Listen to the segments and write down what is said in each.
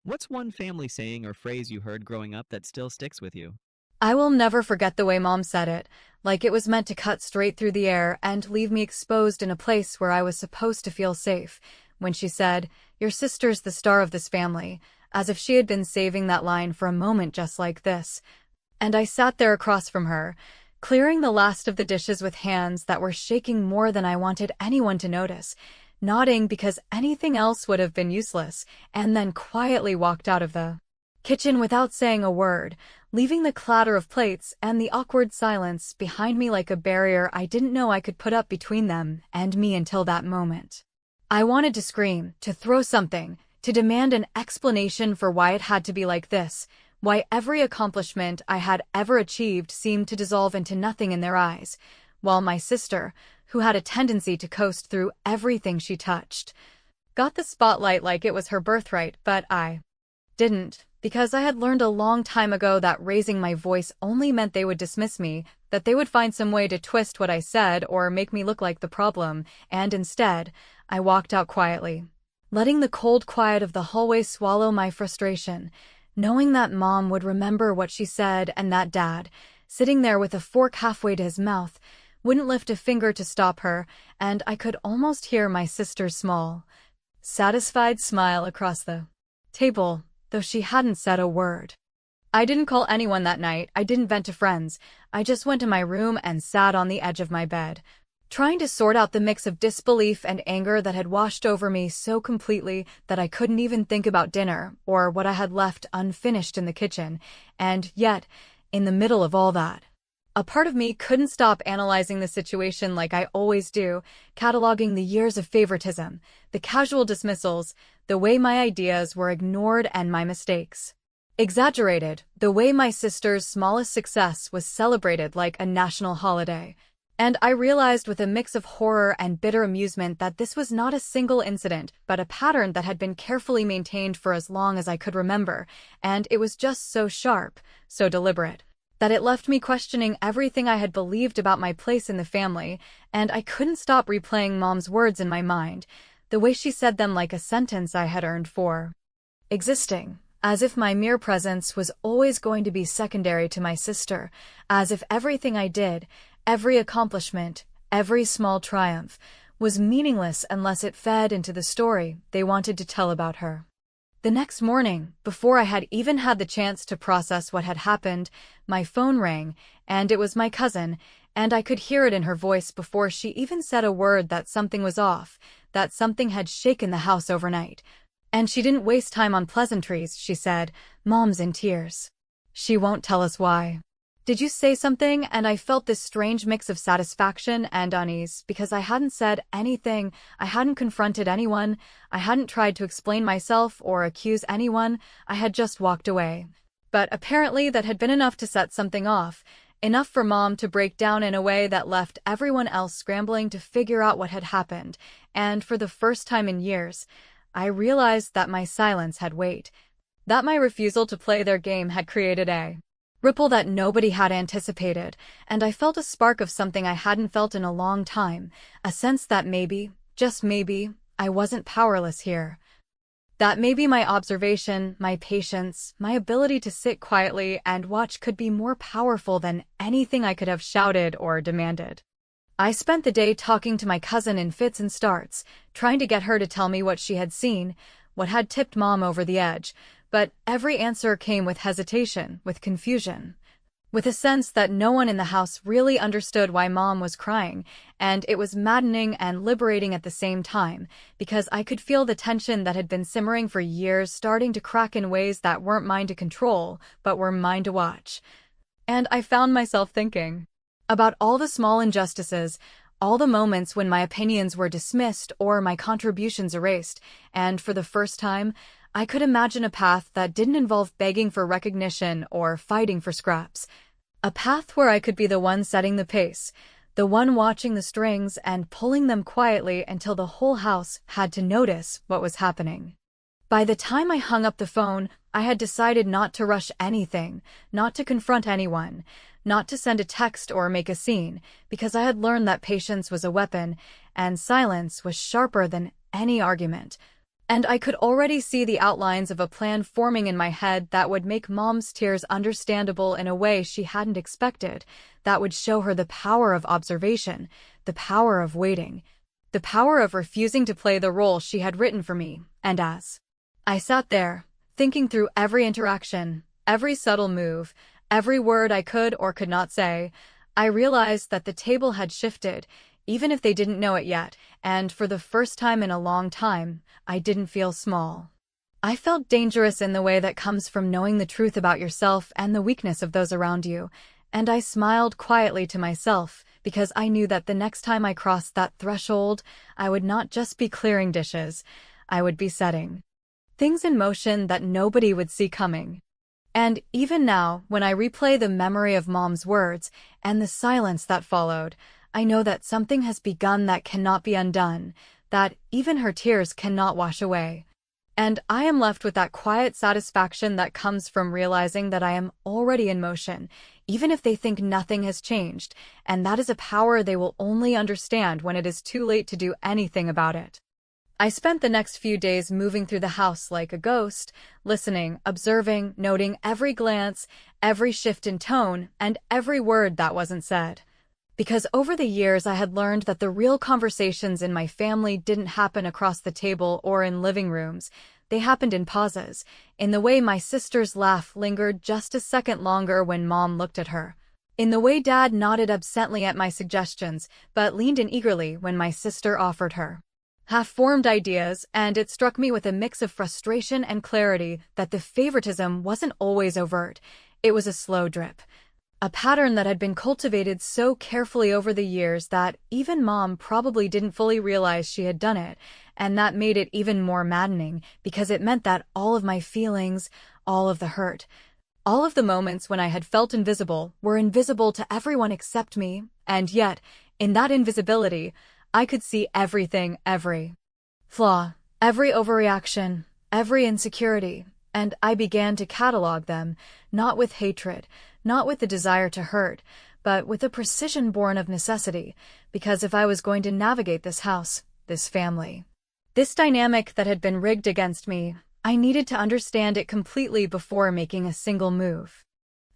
What's one family saying or phrase you heard growing up that still sticks with you? I will never forget the way Mom said it, like it was meant to cut straight through the air and leave me exposed in a place where I was supposed to feel safe, when she said, "Your sister's the star of this family," as if she had been saving that line for a moment just like this. And I sat there across from her, clearing the last of the dishes with hands that were shaking more than I wanted anyone to notice, nodding because anything else would have been useless, and then quietly walked out of the kitchen without saying a word, leaving the clatter of plates and the awkward silence behind me like a barrier I didn't know I could put up between them and me until that moment. I wanted to scream, to throw something, to demand an explanation for why it had to be like this, why every accomplishment I had ever achieved seemed to dissolve into nothing in their eyes, while my sister, who had a tendency to coast through everything she touched, got the spotlight like it was her birthright, but I didn't, because I had learned a long time ago that raising my voice only meant they would dismiss me, that they would find some way to twist what I said or make me look like the problem, and instead, I walked out quietly, letting the cold quiet of the hallway swallow my frustration, knowing that Mom would remember what she said and that Dad, sitting there with a fork halfway to his mouth, wouldn't lift a finger to stop her, and I could almost hear my sister's small, satisfied smile across the table, though she hadn't said a word. I didn't call anyone that night, I didn't vent to friends, I just went to my room and sat on the edge of my bed, trying to sort out the mix of disbelief and anger that had washed over me so completely that I couldn't even think about dinner or what I had left unfinished in the kitchen, and yet, in the middle of all that, a part of me couldn't stop analyzing the situation like I always do, cataloging the years of favoritism, the casual dismissals, the way my ideas were ignored and my mistakes exaggerated, the way my sister's smallest success was celebrated like a national holiday. And I realized with a mix of horror and bitter amusement that this was not a single incident, but a pattern that had been carefully maintained for as long as I could remember, and it was just so sharp, so deliberate, that it left me questioning everything I had believed about my place in the family, and I couldn't stop replaying Mom's words in my mind, the way she said them like a sentence I had earned for existing, as if my mere presence was always going to be secondary to my sister, as if everything I did, every accomplishment, every small triumph, was meaningless unless it fed into the story they wanted to tell about her. The next morning, before I had even had the chance to process what had happened, my phone rang, and it was my cousin, and I could hear it in her voice before she even said a word that something was off, that something had shaken the house overnight. And she didn't waste time on pleasantries, she said, "Mom's in tears. She won't tell us why." "Did you say something?" And I felt this strange mix of satisfaction and unease because I hadn't said anything, I hadn't confronted anyone, I hadn't tried to explain myself or accuse anyone, I had just walked away. But apparently that had been enough to set something off, enough for Mom to break down in a way that left everyone else scrambling to figure out what had happened, and for the first time in years, I realized that my silence had weight, that my refusal to play their game had created a ripple that nobody had anticipated, and I felt a spark of something I hadn't felt in a long time, a sense that maybe, just maybe, I wasn't powerless here. That maybe my observation, my patience, my ability to sit quietly and watch could be more powerful than anything I could have shouted or demanded. I spent the day talking to my cousin in fits and starts, trying to get her to tell me what she had seen, what had tipped Mom over the edge, but every answer came with hesitation, with confusion, with a sense that no one in the house really understood why Mom was crying, and it was maddening and liberating at the same time, because I could feel the tension that had been simmering for years starting to crack in ways that weren't mine to control, but were mine to watch. And I found myself thinking about all the small injustices, all the moments when my opinions were dismissed or my contributions erased, and for the first time, I could imagine a path that didn't involve begging for recognition or fighting for scraps. A path where I could be the one setting the pace, the one watching the strings and pulling them quietly until the whole house had to notice what was happening. By the time I hung up the phone, I had decided not to rush anything, not to confront anyone, not to send a text or make a scene, because I had learned that patience was a weapon, and silence was sharper than any argument. And I could already see the outlines of a plan forming in my head that would make Mom's tears understandable in a way she hadn't expected, that would show her the power of observation, the power of waiting, the power of refusing to play the role she had written for me. And as I sat there, thinking through every interaction, every subtle move, every word I could or could not say, I realized that the table had shifted, even if they didn't know it yet, and for the first time in a long time, I didn't feel small. I felt dangerous in the way that comes from knowing the truth about yourself and the weakness of those around you, and I smiled quietly to myself because I knew that the next time I crossed that threshold, I would not just be clearing dishes, I would be setting things in motion that nobody would see coming. And even now, when I replay the memory of Mom's words and the silence that followed, I know that something has begun that cannot be undone, that even her tears cannot wash away. And I am left with that quiet satisfaction that comes from realizing that I am already in motion, even if they think nothing has changed, and that is a power they will only understand when it is too late to do anything about it. I spent the next few days moving through the house like a ghost, listening, observing, noting every glance, every shift in tone, and every word that wasn't said. Because over the years I had learned that the real conversations in my family didn't happen across the table or in living rooms. They happened in pauses, in the way my sister's laugh lingered just a second longer when Mom looked at her, in the way Dad nodded absently at my suggestions but leaned in eagerly when my sister offered her half-formed ideas, and it struck me with a mix of frustration and clarity that the favoritism wasn't always overt. It was a slow drip. A pattern that had been cultivated so carefully over the years that even Mom probably didn't fully realize she had done it, and that made it even more maddening because it meant that all of my feelings, all of the hurt, all of the moments when I had felt invisible were invisible to everyone except me, and yet, in that invisibility, I could see everything, every flaw, every overreaction, every insecurity, and I began to catalog them, not with hatred, not with the desire to hurt, but with a precision born of necessity, because if I was going to navigate this house, this family, this dynamic that had been rigged against me, I needed to understand it completely before making a single move.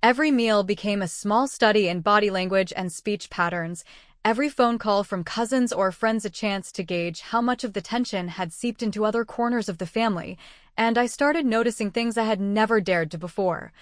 Every meal became a small study in body language and speech patterns, every phone call from cousins or friends a chance to gauge how much of the tension had seeped into other corners of the family, and I started noticing things I had never dared to before.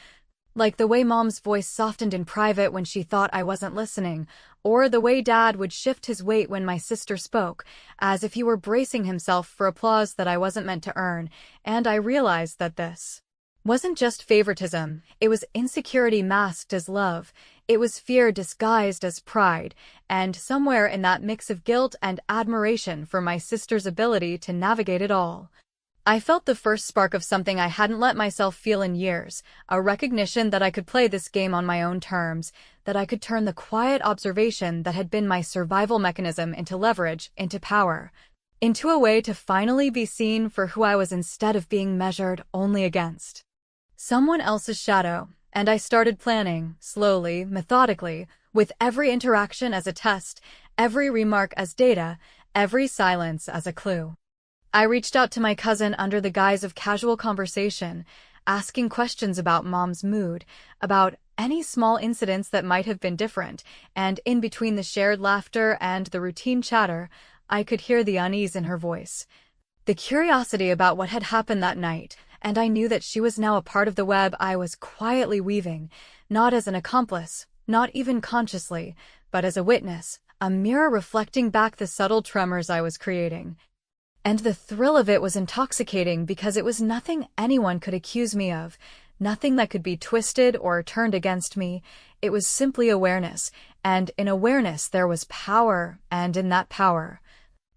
Like the way Mom's voice softened in private when she thought I wasn't listening, or the way Dad would shift his weight when my sister spoke, as if he were bracing himself for applause that I wasn't meant to earn, and I realized that this wasn't just favoritism, it was insecurity masked as love, it was fear disguised as pride, and somewhere in that mix of guilt and admiration for my sister's ability to navigate it all, I felt the first spark of something I hadn't let myself feel in years, a recognition that I could play this game on my own terms, that I could turn the quiet observation that had been my survival mechanism into leverage, into power, into a way to finally be seen for who I was instead of being measured only against someone else's shadow. And I started planning, slowly, methodically, with every interaction as a test, every remark as data, every silence as a clue. I reached out to my cousin under the guise of casual conversation, asking questions about Mom's mood, about any small incidents that might have been different, and in between the shared laughter and the routine chatter, I could hear the unease in her voice, the curiosity about what had happened that night, and I knew that she was now a part of the web I was quietly weaving, not as an accomplice, not even consciously, but as a witness, a mirror reflecting back the subtle tremors I was creating. And the thrill of it was intoxicating because it was nothing anyone could accuse me of, nothing that could be twisted or turned against me. It was simply awareness, and in awareness there was power, and in that power,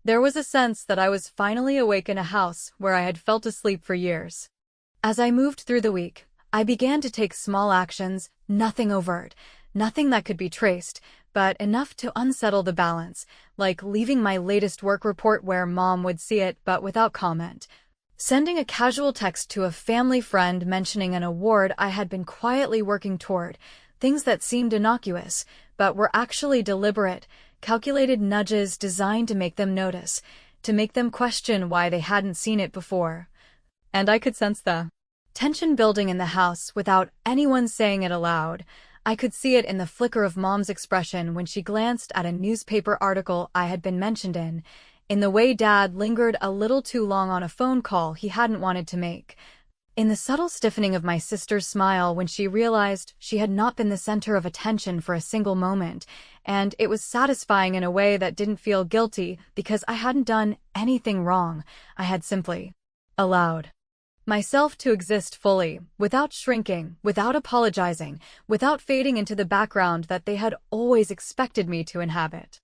there was a sense that I was finally awake in a house where I had felt asleep for years. As I moved through the week, I began to take small actions, nothing overt, nothing that could be traced, but enough to unsettle the balance, like leaving my latest work report where Mom would see it but without comment, sending a casual text to a family friend mentioning an award I had been quietly working toward, things that seemed innocuous, but were actually deliberate, calculated nudges designed to make them notice, to make them question why they hadn't seen it before. And I could sense the tension building in the house without anyone saying it aloud. I could see it in the flicker of Mom's expression when she glanced at a newspaper article I had been mentioned in the way Dad lingered a little too long on a phone call he hadn't wanted to make, in the subtle stiffening of my sister's smile when she realized she had not been the center of attention for a single moment, and it was satisfying in a way that didn't feel guilty because I hadn't done anything wrong. I had simply allowed myself to exist fully, without shrinking, without apologizing, without fading into the background that they had always expected me to inhabit.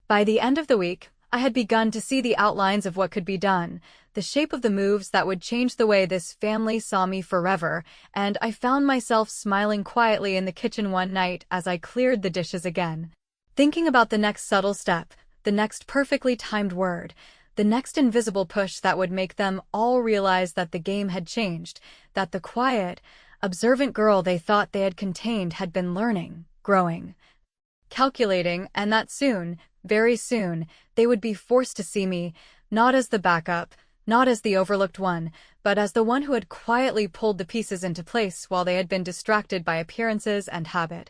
By the end of the week, I had begun to see the outlines of what could be done, the shape of the moves that would change the way this family saw me forever, and I found myself smiling quietly in the kitchen one night as I cleared the dishes again, thinking about the next subtle step, the next perfectly timed word, the next invisible push that would make them all realize that the game had changed, that the quiet, observant girl they thought they had contained had been learning, growing, calculating, and that soon, very soon, they would be forced to see me, not as the backup, not as the overlooked one, but as the one who had quietly pulled the pieces into place while they had been distracted by appearances and habit.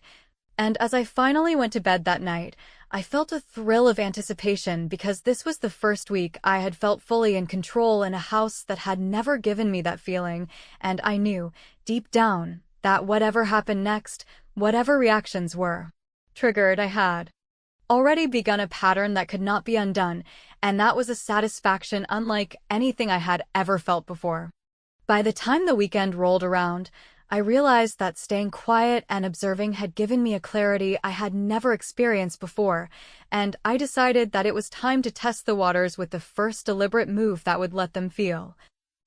And as I finally went to bed that night, I felt a thrill of anticipation because this was the first week I had felt fully in control in a house that had never given me that feeling, and I knew, deep down, that whatever happened next, whatever reactions were triggered, I had already begun a pattern that could not be undone, and that was a satisfaction unlike anything I had ever felt before. By the time the weekend rolled around, I realized that staying quiet and observing had given me a clarity I had never experienced before, and I decided that it was time to test the waters with the first deliberate move that would let them feel,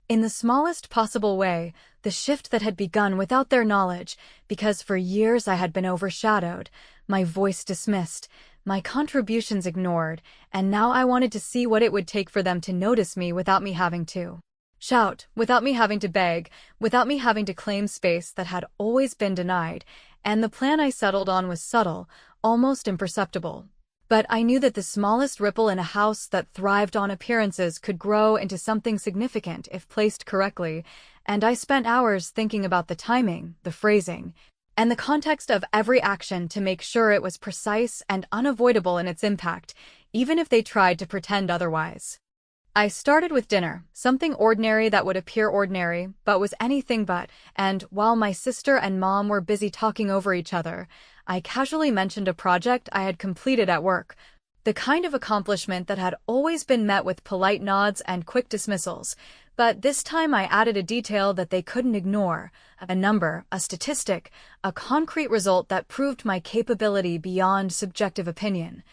in the smallest possible way, the shift that had begun without their knowledge, because for years I had been overshadowed, my voice dismissed, my contributions ignored, and now I wanted to see what it would take for them to notice me without me having to shout, without me having to beg, without me having to claim space that had always been denied, and the plan I settled on was subtle, almost imperceptible. But I knew that the smallest ripple in a house that thrived on appearances could grow into something significant if placed correctly, and I spent hours thinking about the timing, the phrasing, and the context of every action to make sure it was precise and unavoidable in its impact, even if they tried to pretend otherwise. I started with dinner, something ordinary that would appear ordinary, but was anything but, and while my sister and Mom were busy talking over each other, I casually mentioned a project I had completed at work, the kind of accomplishment that had always been met with polite nods and quick dismissals, but this time I added a detail that they couldn't ignore, a number, a statistic, a concrete result that proved my capability beyond subjective opinion.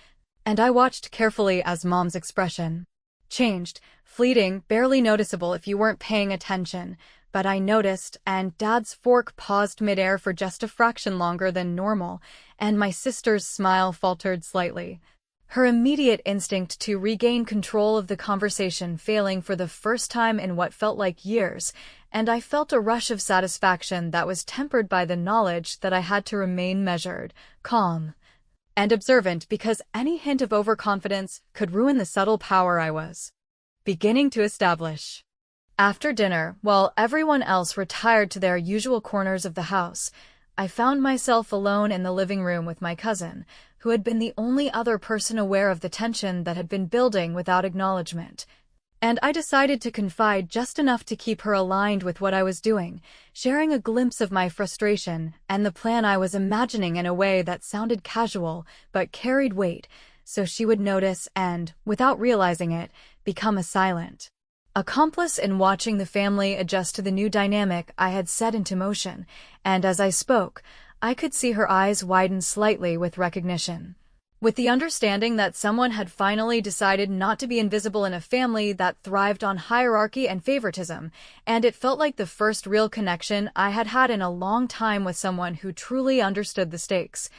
And I watched carefully as Mom's expression changed, fleeting, barely noticeable if you weren't paying attention, but I noticed, and Dad's fork paused midair for just a fraction longer than normal, and my sister's smile faltered slightly, her immediate instinct to regain control of the conversation failing for the first time in what felt like years, and I felt a rush of satisfaction that was tempered by the knowledge that I had to remain measured, calm, and observant because any hint of overconfidence could ruin the subtle power I was beginning to establish. After dinner, while everyone else retired to their usual corners of the house, I found myself alone in the living room with my cousin, who had been the only other person aware of the tension that had been building without acknowledgement. And I decided to confide just enough to keep her aligned with what I was doing, sharing a glimpse of my frustration and the plan I was imagining in a way that sounded casual but carried weight, so she would notice and, without realizing it, become a silent accomplice in watching the family adjust to the new dynamic I had set into motion, and as I spoke, I could see her eyes widen slightly with recognition, with the understanding that someone had finally decided not to be invisible in a family that thrived on hierarchy and favoritism, and it felt like the first real connection I had had in a long time with someone who truly understood the stakes,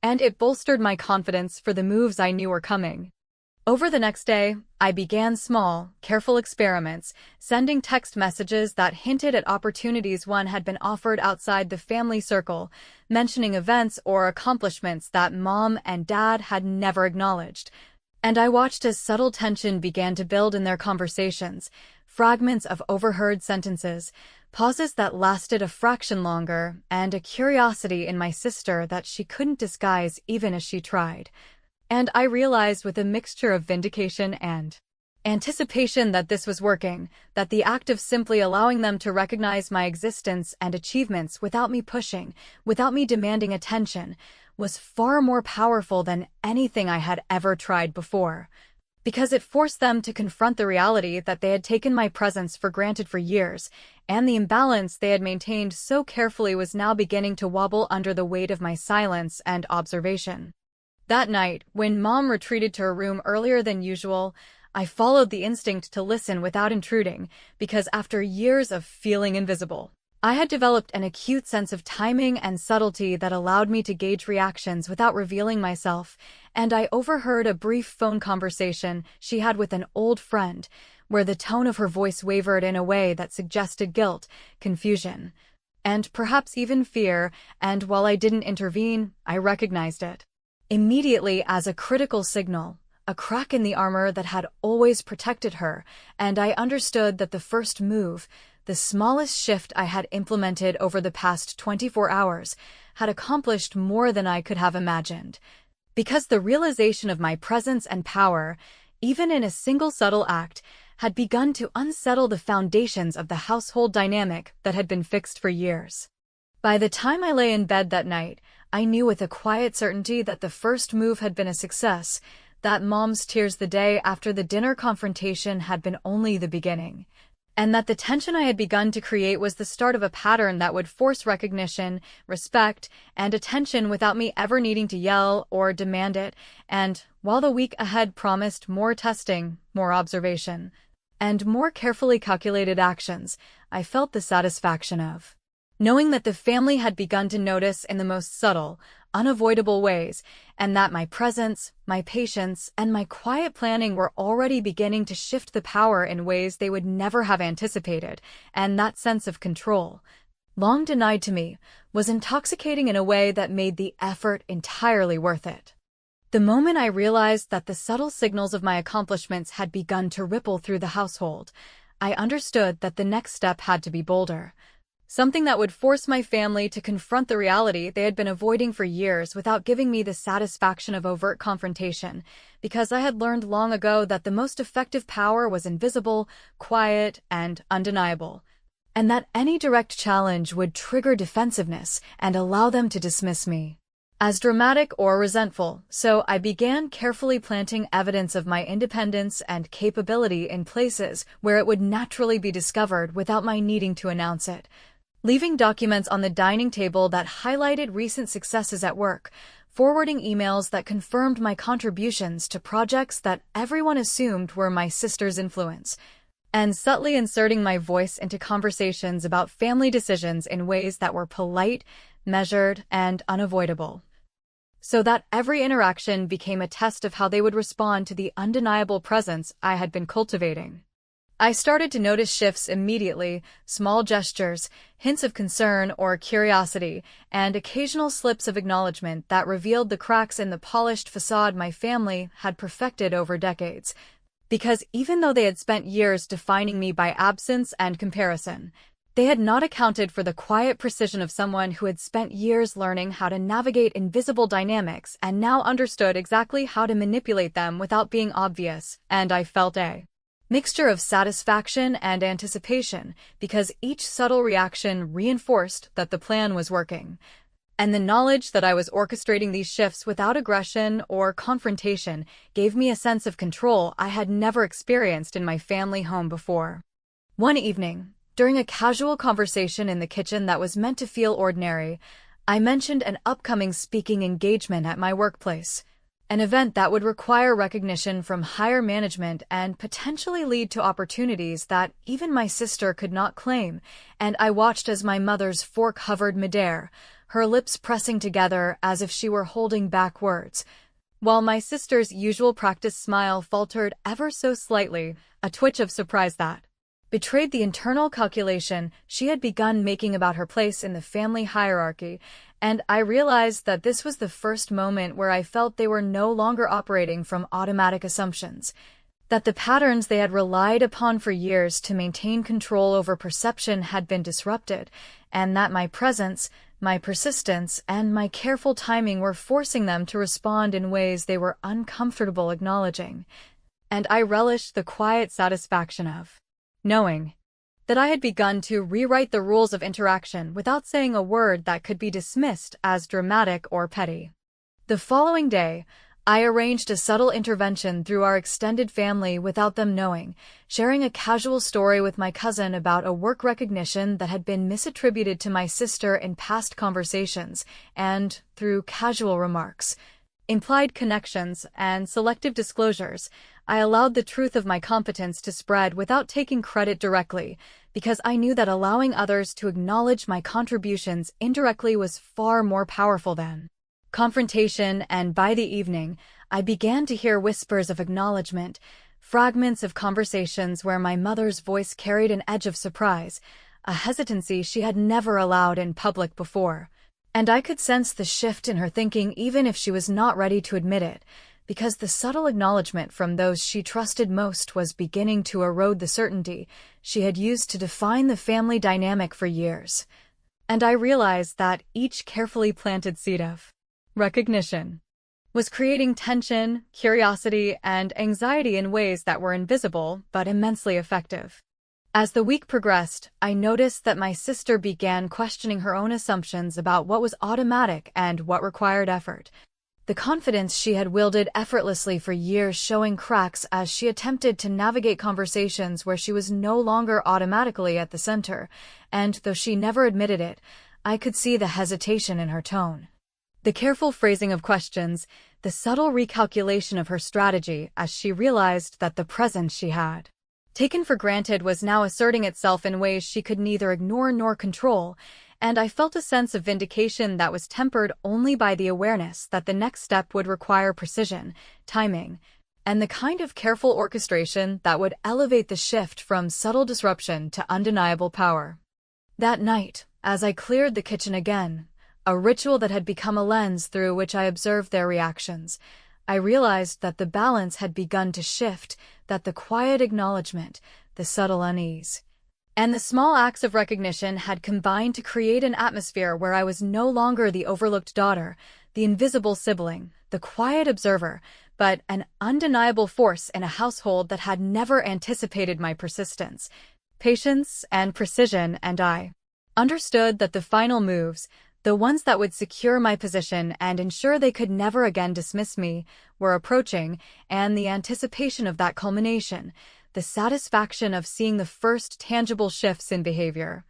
and it bolstered my confidence for the moves I knew were coming. Over the next day, I began small, careful experiments, sending text messages that hinted at opportunities one had been offered outside the family circle, mentioning events or accomplishments that Mom and Dad had never acknowledged. And I watched as subtle tension began to build in their conversations, fragments of overheard sentences, pauses that lasted a fraction longer, and a curiosity in my sister that she couldn't disguise even as she tried. And I realized with a mixture of vindication and anticipation that this was working, that the act of simply allowing them to recognize my existence and achievements without me pushing, without me demanding attention, was far more powerful than anything I had ever tried before. Because it forced them to confront the reality that they had taken my presence for granted for years, and the imbalance they had maintained so carefully was now beginning to wobble under the weight of my silence and observation. That night, when Mom retreated to her room earlier than usual, I followed the instinct to listen without intruding, because after years of feeling invisible, I had developed an acute sense of timing and subtlety that allowed me to gauge reactions without revealing myself, and I overheard a brief phone conversation she had with an old friend, where the tone of her voice wavered in a way that suggested guilt, confusion, and perhaps even fear, and while I didn't intervene, I recognized it immediately as a critical signal, a crack in the armor that had always protected her, and I understood that the first move, the smallest shift I had implemented over the past 24 hours, had accomplished more than I could have imagined. Because the realization of my presence and power, even in a single subtle act, had begun to unsettle the foundations of the household dynamic that had been fixed for years. By the time I lay in bed that night, I knew with a quiet certainty that the first move had been a success, that Mom's tears the day after the dinner confrontation had been only the beginning, and that the tension I had begun to create was the start of a pattern that would force recognition, respect, and attention without me ever needing to yell or demand it. And while the week ahead promised more testing, more observation, and more carefully calculated actions, I felt the satisfaction of knowing that the family had begun to notice in the most subtle, unavoidable ways, and that my presence, my patience, and my quiet planning were already beginning to shift the power in ways they would never have anticipated, and that sense of control, long denied to me, was intoxicating in a way that made the effort entirely worth it. The moment I realized that the subtle signals of my accomplishments had begun to ripple through the household, I understood that the next step had to be bolder. Something that would force my family to confront the reality they had been avoiding for years without giving me the satisfaction of overt confrontation, because I had learned long ago that the most effective power was invisible, quiet, and undeniable, and that any direct challenge would trigger defensiveness and allow them to dismiss me as dramatic or resentful. So I began carefully planting evidence of my independence and capability in places where it would naturally be discovered without my needing to announce it. Leaving documents on the dining table that highlighted recent successes at work, forwarding emails that confirmed my contributions to projects that everyone assumed were my sister's influence, and subtly inserting my voice into conversations about family decisions in ways that were polite, measured, and unavoidable, so that every interaction became a test of how they would respond to the undeniable presence I had been cultivating. I started to notice shifts immediately, small gestures, hints of concern or curiosity, and occasional slips of acknowledgement that revealed the cracks in the polished facade my family had perfected over decades. Because even though they had spent years defining me by absence and comparison, they had not accounted for the quiet precision of someone who had spent years learning how to navigate invisible dynamics and now understood exactly how to manipulate them without being obvious, and I felt a mixture of satisfaction and anticipation, because each subtle reaction reinforced that the plan was working. And the knowledge that I was orchestrating these shifts without aggression or confrontation gave me a sense of control I had never experienced in my family home before. One evening, during a casual conversation in the kitchen that was meant to feel ordinary, I mentioned an upcoming speaking engagement at my workplace, an event that would require recognition from higher management and potentially lead to opportunities that even my sister could not claim, and I watched as my mother's fork hovered midair, her lips pressing together as if she were holding back words, while my sister's usual practice smile faltered ever so slightly, a twitch of surprise that betrayed the internal calculation she had begun making about her place in the family hierarchy, and I realized that this was the first moment where I felt they were no longer operating from automatic assumptions, that the patterns they had relied upon for years to maintain control over perception had been disrupted, and that my presence, my persistence, and my careful timing were forcing them to respond in ways they were uncomfortable acknowledging. And I relished the quiet satisfaction of knowing that I had begun to rewrite the rules of interaction without saying a word that could be dismissed as dramatic or petty. The following day, I arranged a subtle intervention through our extended family without them knowing, sharing a casual story with my cousin about a work recognition that had been misattributed to my sister in past conversations, and, through casual remarks, implied connections, and selective disclosures, I allowed the truth of my competence to spread without taking credit directly, because I knew that allowing others to acknowledge my contributions indirectly was far more powerful than confrontation. And by the evening, I began to hear whispers of acknowledgement, fragments of conversations where my mother's voice carried an edge of surprise, a hesitancy she had never allowed in public before. And I could sense the shift in her thinking even if she was not ready to admit it, because the subtle acknowledgement from those she trusted most was beginning to erode the certainty she had used to define the family dynamic for years. And I realized that each carefully planted seed of recognition was creating tension, curiosity, and anxiety in ways that were invisible but immensely effective. As the week progressed, I noticed that my sister began questioning her own assumptions about what was automatic and what required effort. The confidence she had wielded effortlessly for years showing cracks as she attempted to navigate conversations where she was no longer automatically at the center, and though she never admitted it, I could see the hesitation in her tone. The careful phrasing of questions, the subtle recalculation of her strategy as she realized that the presence she had taken for granted was now asserting itself in ways she could neither ignore nor control, and I felt a sense of vindication that was tempered only by the awareness that the next step would require precision, timing, and the kind of careful orchestration that would elevate the shift from subtle disruption to undeniable power. That night, as I cleared the kitchen again, a ritual that had become a lens through which I observed their reactions, I realized that the balance had begun to shift, that the quiet acknowledgement, the subtle unease, and the small acts of recognition had combined to create an atmosphere where I was no longer the overlooked daughter, the invisible sibling, the quiet observer, but an undeniable force in a household that had never anticipated my persistence, patience, and precision. And I understood that the final moves, the ones that would secure my position and ensure they could never again dismiss me, were approaching, and the anticipation of that culmination, the satisfaction of seeing the first tangible shifts in behavior,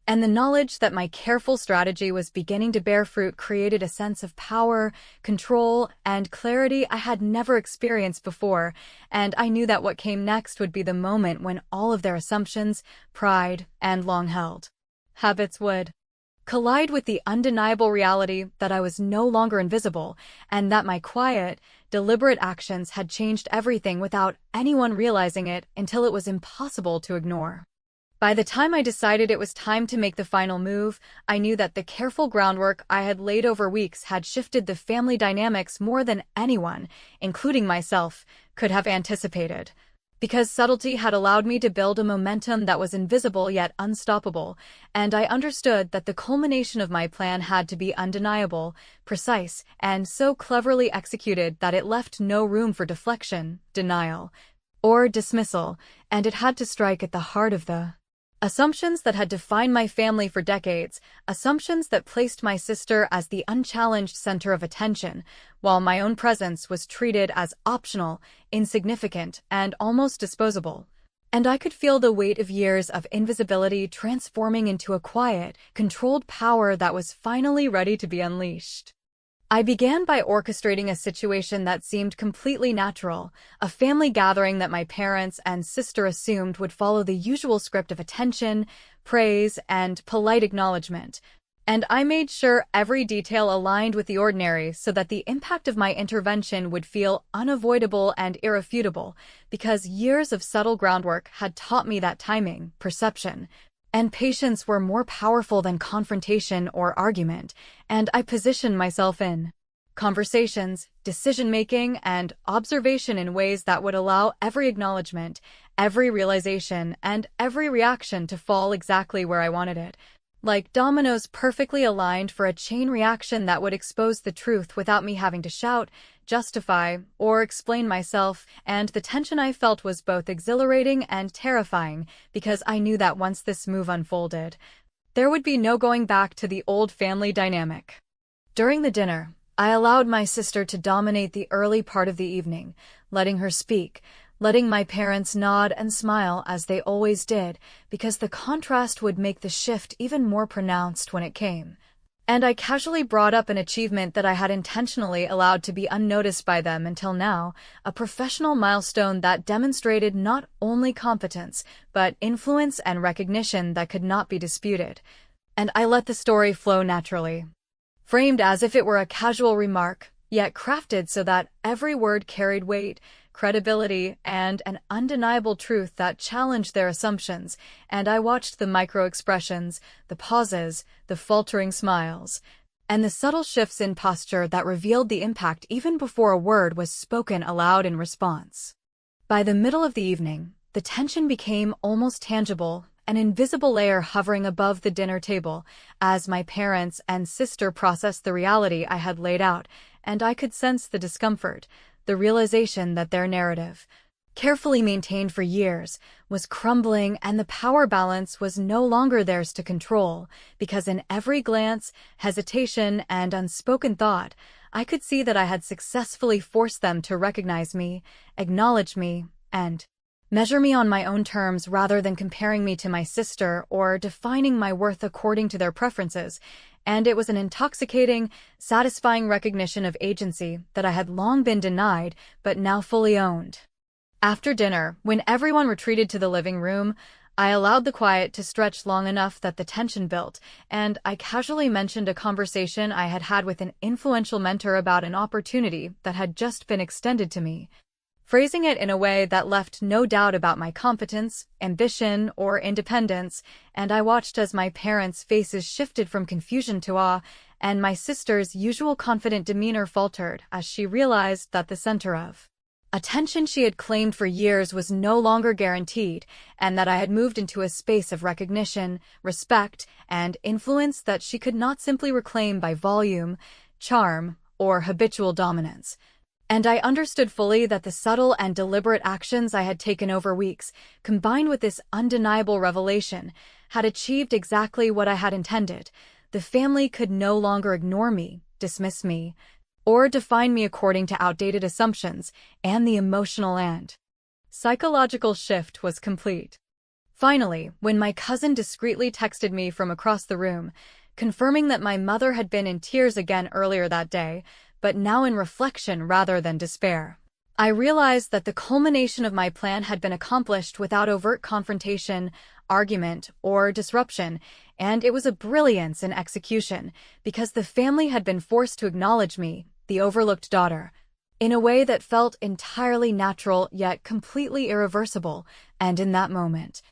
and the knowledge that my careful strategy was beginning to bear fruit created a sense of power, control, and clarity I had never experienced before, and I knew that what came next would be the moment when all of their assumptions, pride, and long-held habits would collide with the undeniable reality that I was no longer invisible, and that my quiet, deliberate actions had changed everything without anyone realizing it until it was impossible to ignore. By the time I decided it was time to make the final move, I knew that the careful groundwork I had laid over weeks had shifted the family dynamics more than anyone, including myself, could have anticipated. Because subtlety had allowed me to build a momentum that was invisible yet unstoppable, and I understood that the culmination of my plan had to be undeniable, precise, and so cleverly executed that it left no room for deflection, denial, or dismissal, and it had to strike at the heart of the assumptions that had defined my family for decades, assumptions that placed my sister as the unchallenged center of attention, while my own presence was treated as optional, insignificant, and almost disposable. And I could feel the weight of years of invisibility transforming into a quiet, controlled power that was finally ready to be unleashed. I began by orchestrating a situation that seemed completely natural, a family gathering that my parents and sister assumed would follow the usual script of attention, praise, and polite acknowledgement. And I made sure every detail aligned with the ordinary so that the impact of my intervention would feel unavoidable and irrefutable, because years of subtle groundwork had taught me that timing, perception, And patience were more powerful than confrontation or argument, and I positioned myself in conversations, decision-making, and observation in ways that would allow every acknowledgement, every realization, and every reaction to fall exactly where I wanted it. Like dominoes perfectly aligned for a chain reaction that would expose the truth without me having to shout, justify, or explain myself, and the tension I felt was both exhilarating and terrifying because I knew that once this move unfolded, there would be no going back to the old family dynamic. During the dinner, I allowed my sister to dominate the early part of the evening, letting her speak, letting my parents nod and smile as they always did, because the contrast would make the shift even more pronounced when it came. And I casually brought up an achievement that I had intentionally allowed to be unnoticed by them until now, a professional milestone that demonstrated not only competence, but influence and recognition that could not be disputed. And I let the story flow naturally, framed as if it were a casual remark, yet crafted so that every word carried weight, credibility, and an undeniable truth that challenged their assumptions, and I watched the micro-expressions, the pauses, the faltering smiles, and the subtle shifts in posture that revealed the impact even before a word was spoken aloud in response. By the middle of the evening, the tension became almost tangible, an invisible layer hovering above the dinner table, as my parents and sister processed the reality I had laid out, and I could sense the discomfort, the realization that their narrative, carefully maintained for years, was crumbling and the power balance was no longer theirs to control, because in every glance, hesitation, and unspoken thought, I could see that I had successfully forced them to recognize me, acknowledge me, and measure me on my own terms rather than comparing me to my sister or defining my worth according to their preferences, and it was an intoxicating, satisfying recognition of agency that I had long been denied but now fully owned. After dinner, when everyone retreated to the living room, I allowed the quiet to stretch long enough that the tension built, and I casually mentioned a conversation I had had with an influential mentor about an opportunity that had just been extended to me, phrasing it in a way that left no doubt about my competence, ambition, or independence, and I watched as my parents' faces shifted from confusion to awe, and my sister's usual confident demeanor faltered as she realized that the center of attention she had claimed for years was no longer guaranteed, and that I had moved into a space of recognition, respect, and influence that she could not simply reclaim by volume, charm, or habitual dominance. And I understood fully that the subtle and deliberate actions I had taken over weeks, combined with this undeniable revelation, had achieved exactly what I had intended. The family could no longer ignore me, dismiss me, or define me according to outdated assumptions, and the emotional and psychological shift was complete. Finally, when my cousin discreetly texted me from across the room, confirming that my mother had been in tears again earlier that day, but now in reflection rather than despair, I realized that the culmination of my plan had been accomplished without overt confrontation, argument, or disruption, and it was a brilliance in execution, because the family had been forced to acknowledge me, the overlooked daughter, in a way that felt entirely natural yet completely irreversible, and in that moment,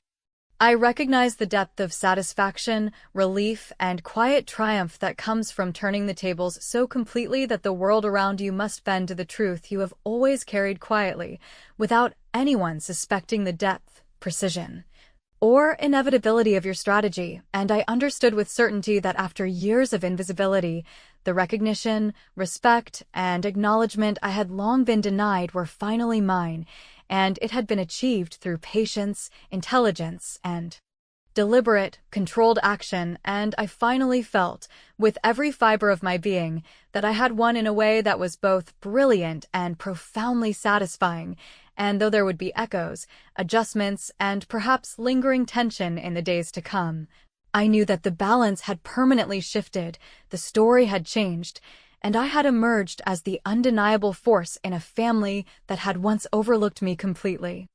I recognized the depth of satisfaction, relief, and quiet triumph that comes from turning the tables so completely that the world around you must bend to the truth you have always carried quietly, without anyone suspecting the depth, precision, or inevitability of your strategy. And I understood with certainty that after years of invisibility, the recognition, respect, and acknowledgement I had long been denied were finally mine, and it had been achieved through patience, intelligence, and deliberate, controlled action, and I finally felt, with every fiber of my being, that I had won in a way that was both brilliant and profoundly satisfying, and though there would be echoes, adjustments, and perhaps lingering tension in the days to come, I knew that the balance had permanently shifted, the story had changed, and I had emerged as the undeniable force in a family that had once overlooked me completely.